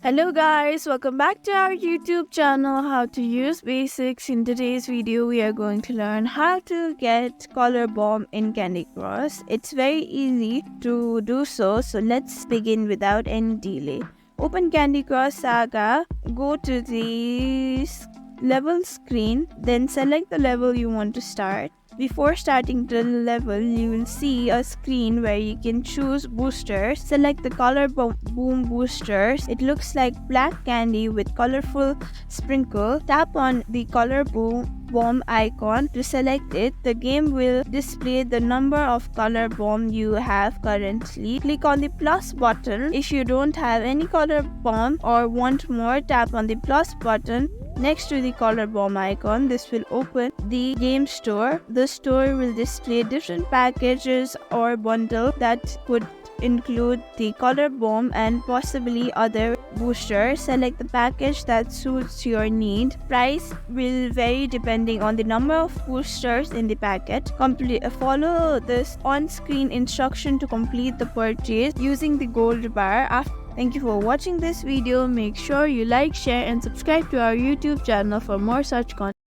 Hello guys, welcome back to our YouTube channel How to Use Basics. In today's video, we are going to learn how to get color bomb in Candy Crush. It's very easy to do so let's begin without any delay. Open Candy Crush Saga, go to the level screen, then select the level you want to start. Before starting the level, you will see a screen where you can choose boosters. Select the color boom boosters. It looks like black candy with colorful sprinkle. Tap on the color bomb icon to select it. The game will display the number of color bomb you have currently. Click on the plus button. If you don't have any color bomb or want more, tap on the plus button next to the color bomb icon. This will open the game store. The store will display different packages or bundle that could include the color bomb and possibly other boosters. Select the package that suits your need. Price will vary depending on the number of boosters in the packet. Follow this on-screen instruction to complete the purchase using the gold bar. Thank you for watching this video. Make sure you like, share and subscribe to our YouTube channel for more such content.